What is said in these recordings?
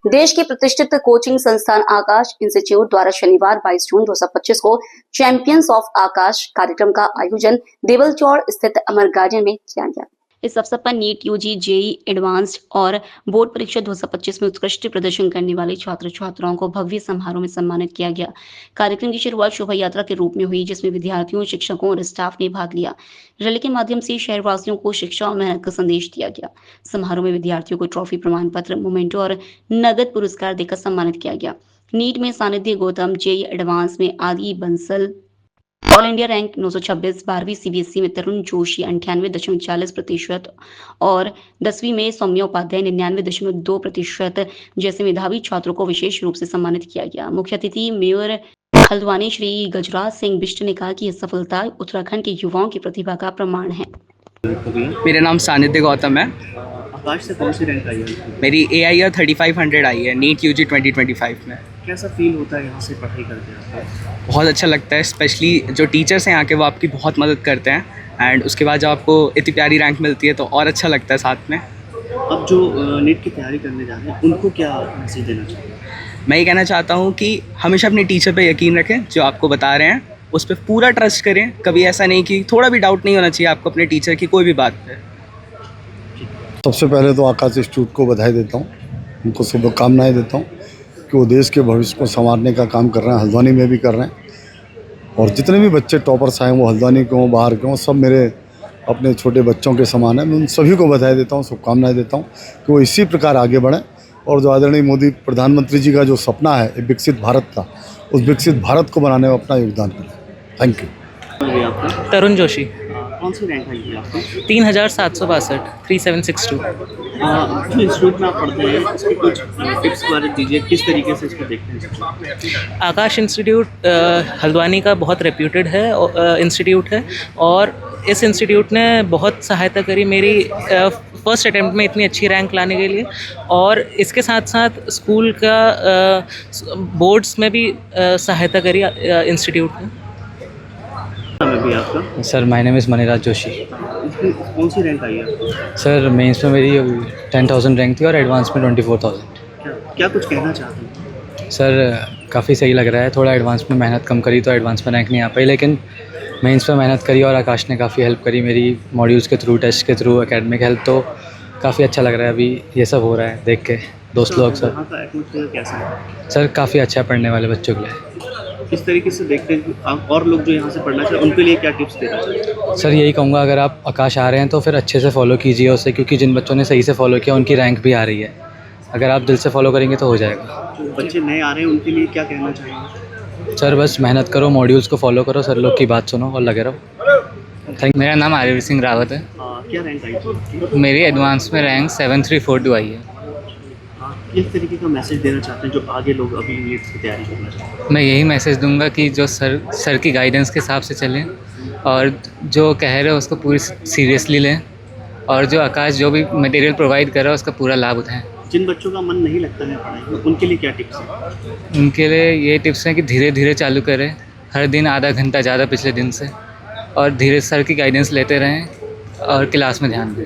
देश के प्रतिष्ठित कोचिंग संस्थान आकाश इंस्टीट्यूट द्वारा शनिवार 22 जून 2025 को चैंपियंस ऑफ आकाश कार्यक्रम का आयोजन देवलचौड़ स्थित अमर गार्डन में किया गया। इस अवसर पर नीट, यूजी, जेई एडवांस्ड और बोर्ड परीक्षा 2025 में उत्कृष्ट प्रदर्शन करने वाले छात्र छात्राओं को भव्य समारोह में सम्मानित किया गया। कार्यक्रम की शुरुआत शोभा यात्रा के रूप में हुई, जिसमें विद्यार्थियों, शिक्षकों और स्टाफ ने भाग लिया। रैली के माध्यम से शहरवासियों को शिक्षा और मेहनत का संदेश दिया गया। समारोह में विद्यार्थियों को ट्रॉफी, प्रमाण पत्र, मोमेंटो और नगद पुरस्कार देकर सम्मानित किया गया। नीट में सानिध्य गौतम, जेई एडवांस में आदि बंसल, ऑल इंडिया रैंक 926, 12वीं सीबीएसई में तरुण जोशी 98.40% और 10वीं में सौम्या उपाध्याय 99.2% जैसे मेधावी छात्रों को विशेष रूप से सम्मानित किया गया। मुख्य अतिथि मेयर हल्द्वानी श्री गजराज सिंह बिष्ट ने कहा कि यह सफलता उत्तराखंड के युवाओं की प्रतिभा का प्रमाण है। मेरा नाम सानिध्य गौतम है। आकाश से कौन सी रैंक आई है? मेरी AIR 3500 आई है नीट यूजी 2025 में। कैसा फील होता है यहाँ से पढ़ाई करते हैं? बहुत अच्छा लगता है, स्पेशली जो टीचर्स हैं यहाँ के वो आपकी बहुत मदद करते हैं एंड उसके बाद जब आपको इतनी प्यारी रैंक मिलती है तो और अच्छा लगता है साथ में। अब जो नीट की तैयारी करने जा रहे हैं उनको क्या मैसेज देना चाहिए? मैं ये कहना चाहता हूँ कि हमेशा अपने टीचर पे यकीन रखें, जो आपको बता रहे हैं उस पर पूरा ट्रस्ट करें। कभी ऐसा नहीं कि थोड़ा भी डाउट नहीं होना चाहिए आपको अपने टीचर की कोई भी बात पे। सबसे पहले तो आकाश इंस्टीट्यूट को बधाई देता हूँ, उनको शुभकामनाएं देता हूँ कि वो देश के भविष्य को संवारने का काम कर रहे हैं, हल्द्वानी में भी कर रहे हैं। और जितने भी बच्चे टॉपर्स आए वो हल्द्वानी के हों, बाहर के हों, सब मेरे अपने छोटे बच्चों के समान है। मैं उन सभी को बधाई देता हूँ, शुभकामनाएं देता हूँ कि वो इसी प्रकार आगे बढ़ें और जो आदरणीय मोदी प्रधानमंत्री जी का जो सपना है एक विकसित भारत का, उस विकसित भारत को बनाने में अपना योगदान करें। Thank you. तरुण जोशी। कौन सी रैंक आई है आपको? 3762, 3762। जो इंस्टीट्यूट में आप पढ़ते हैं उसके कुछ टिप्स बारे दीजिए, किस तरीके से इसको देखते हैं? आकाश इंस्टीट्यूट हल्द्वानी का बहुत रेप्यूटेड है इंस्टीट्यूट है और इस इंस्टीट्यूट ने बहुत सहायता करी मेरी फर्स्ट अटेम्प्ट में इतनी अच्छी रैंक लाने के लिए। और इसके साथ साथ स्कूल का बोर्ड्स में भी सहायता करी इंस्टीट्यूट ने। अभी आपका? Sir my name is Maniraj Joshi. कौन सी रैंक आई है? सर मेंस में मेरी 10,000 रैंक थी और एडवांस में 24,000। क्या कुछ कहना चाहते हैं? सर काफ़ी सही लग रहा है, थोड़ा एडवांस में मेहनत कम करी तो एडवांस में रैंक नहीं आ पाई, लेकिन मेंस में मेहनत करी और आकाश ने काफ़ी हेल्प करी मेरी मॉड्यूल्स के थ्रू, टेस्ट के थ्रू, एकेडमिक हेल्प, तो काफ़ी अच्छा लग रहा है अभी ये सब हो रहा है देख के। दोस्त लोग सब यहाँ का एटमॉस्फेयर कैसा है? सर काफ़ी अच्छा है पढ़ने वाले बच्चों के लिए। किस तरीके से देखते हैं और लोग जो यहाँ से पढ़ना चाहते हैं उनके लिए क्या टिप्स देना चाहिए? सर यही कहूँगा, अगर आप आकाश आ रहे हैं तो फिर अच्छे से फॉलो कीजिए उसे, क्योंकि जिन बच्चों ने सही से फॉलो किया उनकी रैंक भी आ रही है। अगर आप दिल से फॉलो करेंगे तो हो जाएगा। जो बच्चे नए आ रहे हैं उनके लिए क्या कहना चाहेंगे? सर बस मेहनत करो, मॉड्यूल्स को फॉलो करो, सर लोग की बात सुनो और लगे रहो। मेरा नाम आर्यवीर सिंह रावत है। क्या रैंक आई थी? मेरी एडवांस में रैंक 7342 आई है। किस तरीके का मैसेज देना चाहते हैं जो आगे लोग अभी नीट की तैयारी करना चाहते हैं? मैं यही मैसेज दूंगा कि जो सर की गाइडेंस के हिसाब से चलें और जो कह रहे हैं उसको पूरी सीरियसली लें और जो आकाश जो भी मटेरियल प्रोवाइड कर रहा है उसका पूरा लाभ उठाएं। जिन बच्चों का मन नहीं लगता है पढ़ाई में उनके लिए क्या टिप्स हैं? उनके लिए ये टिप्स हैं कि धीरे धीरे चालू करें, हर दिन आधा घंटा ज़्यादा पिछले दिन से, और धीरे सर की गाइडेंस लेते रहें और क्लास में ध्यान दें।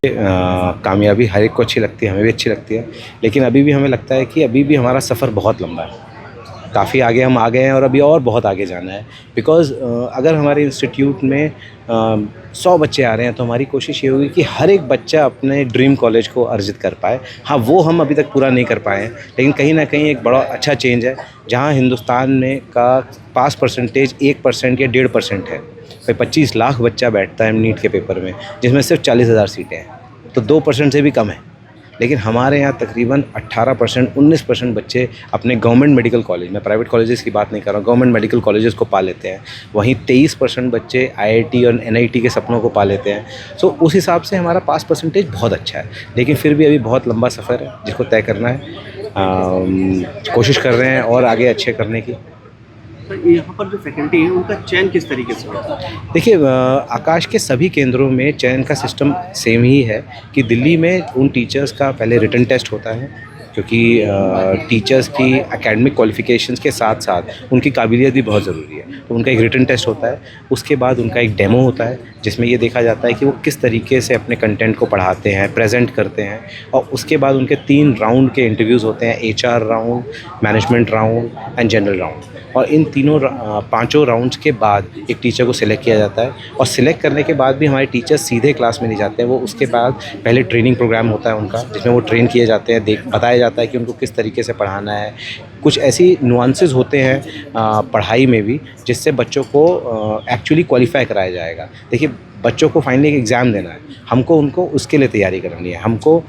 कामयाबी हर एक को अच्छी लगती है, हमें भी अच्छी लगती है, लेकिन अभी भी हमें लगता है कि अभी भी हमारा सफ़र बहुत लंबा है। काफ़ी आगे हम आ गए हैं और अभी और बहुत आगे जाना है। बिकॉज़ अगर हमारे इंस्टीट्यूट में 100 बच्चे आ रहे हैं तो हमारी कोशिश ये होगी कि हर एक बच्चा अपने ड्रीम कॉलेज को अर्जित कर पाए। हाँ, वो हम अभी तक पूरा नहीं कर पाए हैं, लेकिन कहीं ना कहीं एक बड़ा अच्छा चेंज है। जहाँ हिंदुस्तान में का पास परसेंटेज 1% या 1.5% है, भाई 25 लाख बच्चा बैठता है नीट के पेपर में, जिसमें सिर्फ 40,000 सीटें हैं, तो 2% से भी कम है। लेकिन हमारे यहाँ तकरीबन 18%, 19% बच्चे अपने गवर्नमेंट मेडिकल कॉलेज में, प्राइवेट कॉलेजेस की बात नहीं कर रहा हूँ, गवर्नमेंट मेडिकल कॉलेजेस को पा लेते हैं। वहीं 23% बच्चे IIT और NIT के सपनों को पा लेते हैं। सो उस हिसाब से हमारा पास परसेंटेज बहुत अच्छा है, लेकिन फिर भी अभी बहुत लंबा सफ़र है जिसको तय करना है। कोशिश कर रहे हैं और आगे अच्छे करने की। तो यहाँ पर जो फैकल्टी है उनका चयन किस तरीके से होता है? देखिए, आकाश के सभी केंद्रों में चयन का सिस्टम सेम ही है कि दिल्ली में उन टीचर्स का पहले रिटन टेस्ट होता है, क्योंकि टीचर्स की एकेडमिक क्वालिफिकेशंस के साथ साथ उनकी काबिलियत भी बहुत ज़रूरी है। तो उनका एक रिटन टेस्ट होता है, उसके बाद उनका एक डेमो होता है जिसमें ये देखा जाता है कि वो किस तरीके से अपने कंटेंट को पढ़ाते हैं, प्रेजेंट करते हैं, और उसके बाद उनके 3 राउंड के इंटरव्यूज़ होते हैं, HR round, management round and general round. और इन तीनों 5 राउंड्स के बाद एक टीचर को सिलेक्ट किया जाता है, और सिलेक्ट करने के बाद भी हमारे टीचर्स सीधे क्लास में नहीं जाते हैं। वो उसके बाद पहले ट्रेनिंग प्रोग्राम होता है उनका, जिसमें वो ट्रेन किए जाते हैं, बताया जाता है कि उनको किस तरीके से पढ़ाना है। कुछ ऐसी नुआंसेस होते हैं पढ़ाई में भी जिससे बच्चों को एक्चुअली क्वालिफाई कराया जाएगा। देखिए, बच्चों को फाइनली एक एग्ज़ाम देना है, हमको उनको उसके लिए तैयारी करनी है। हमको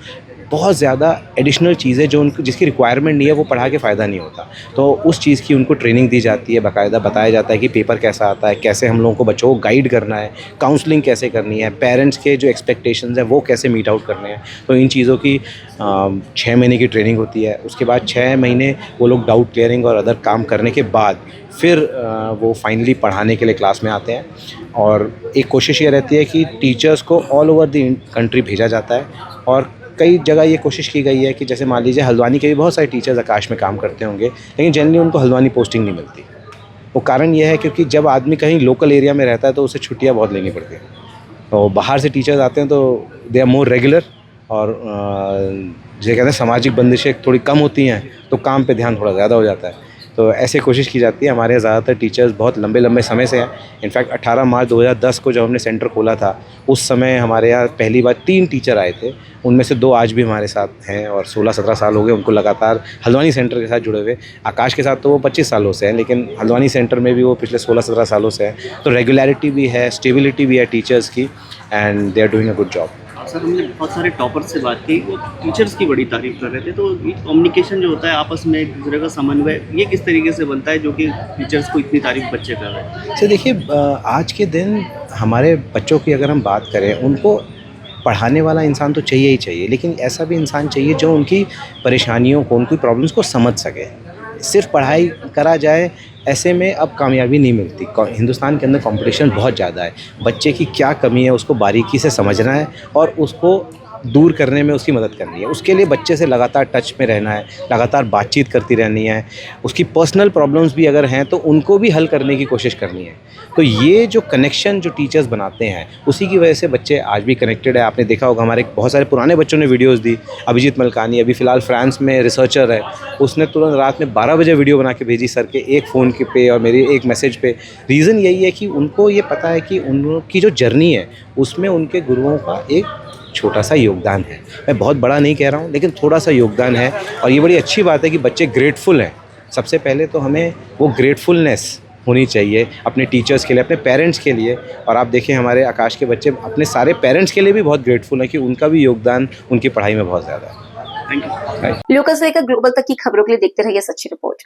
बहुत ज़्यादा एडिशनल चीज़ें जो उनको जिसकी रिक्वायरमेंट नहीं है वो पढ़ा के फ़ायदा नहीं होता, तो उस चीज़ की उनको ट्रेनिंग दी जाती है, बाकायदा बताया जाता है कि पेपर कैसा आता है, कैसे हम लोगों को बच्चों को गाइड करना है, काउंसलिंग कैसे करनी है, पेरेंट्स के जो एक्सपेक्टेशंस हैं वो कैसे मीट आउट करने हैं। तो इन चीज़ों की 6 महीने की ट्रेनिंग होती है। उसके बाद 6 महीने वो लोग डाउट क्लियरिंग और अदर काम करने के बाद फिर वो फाइनली पढ़ाने के लिए क्लास में आते हैं। और एक कोशिश ये रहती है कि टीचर्स को ऑल ओवर द कंट्री भेजा जाता है, और कई जगह ये कोशिश की गई है कि जैसे मान लीजिए हल्द्वानी के भी बहुत सारे टीचर्स आकाश में काम करते होंगे, लेकिन जनरली उनको हल्द्वानी पोस्टिंग नहीं मिलती। वो कारण ये है क्योंकि जब आदमी कहीं लोकल एरिया में रहता है तो उसे छुट्टियां बहुत लेनी पड़ती हैं। तो बाहर से टीचर्स आते हैं तो दे आर मोर रेगुलर, और जैसे कहते हैं सामाजिक बंदिशें थोड़ी कम होती हैं तो काम पे ध्यान थोड़ा ज़्यादा हो जाता है। तो ऐसे कोशिश की जाती है। हमारे यहाँ ज़्यादातर टीचर्स बहुत लंबे समय से हैं। इनफैक्ट 18 मार्च 2010 को जब हमने सेंटर खोला था उस समय हमारे यहाँ पहली बार 3 टीचर आए थे, उनमें से 2 आज भी हमारे साथ हैं और 16-17 साल हो गए उनको लगातार हल्द्वानी सेंटर के साथ जुड़े हुए। आकाश के साथ तो वो 25 सालों से हैं, लेकिन हल्द्वानी सेंटर में भी वो पिछले 16-17 सालों से हैं। तो रेगुलरिटी भी है, स्टेबिलिटी भी है टीचर्स की, and they are doing a good job. Sir, हमने बहुत सारे टॉपर्स से बात की, वो टीचर्स की बड़ी तारीफ कर रहे थे। तो ये कम्युनिकेशन जो होता है आपस में, एक दूसरे का समन्वय, ये किस तरीके से बनता है जो कि टीचर्स को इतनी तारीफ बच्चे कर रहे हैं? सर देखिए, आज के दिन हमारे बच्चों की अगर हम बात करें, उनको पढ़ाने वाला इंसान तो चाहिए ही चाहिए, लेकिन ऐसा भी इंसान चाहिए जो उनकी परेशानियों को, उनकी प्रॉब्लम्स को समझ सके। सिर्फ पढ़ाई करा जाए ऐसे में अब कामयाबी नहीं मिलती। हिंदुस्तान के अंदर कंपटीशन बहुत ज़्यादा है। बच्चे की क्या कमी है उसको बारीकी से समझना है और उसको दूर करने में उसकी मदद करनी है। उसके लिए बच्चे से लगातार टच में रहना है, लगातार बातचीत करती रहनी है। उसकी पर्सनल प्रॉब्लम्स भी अगर हैं तो उनको भी हल करने की कोशिश करनी है। तो ये जो कनेक्शन जो टीचर्स बनाते हैं उसी की वजह से बच्चे आज भी कनेक्टेड है। आपने देखा होगा हमारे बहुत सारे पुराने बच्चों ने वीडियोज़ दी। अभिजीत मलकानी अभी फ़िलहाल फ्रांस में रिसर्चर है, उसने तुरंत रात में 12 बजे वीडियो बना के भेजी सर के एक फ़ोन के पे और मेरी एक मैसेज पे। रीज़न यही है कि उनको ये पता है कि उनकी जो जर्नी है उसमें उनके गुरुओं का एक छोटा सा योगदान है। मैं बहुत बड़ा नहीं कह रहा हूँ, लेकिन थोड़ा सा योगदान है। और ये बड़ी अच्छी बात है कि बच्चे ग्रेटफुल हैं। सबसे पहले तो हमें वो ग्रेटफुलनेस होनी चाहिए अपने टीचर्स के लिए, अपने पेरेंट्स के लिए। और आप देखें हमारे आकाश के बच्चे अपने सारे पेरेंट्स के लिए भी बहुत ग्रेटफुल हैं कि उनका भी योगदान उनकी पढ़ाई में बहुत ज़्यादा है। Thank you. लोकल से लेकर ग्लोबल तक की खबरों के लिए देखते रहिए सच्ची रिपोर्ट।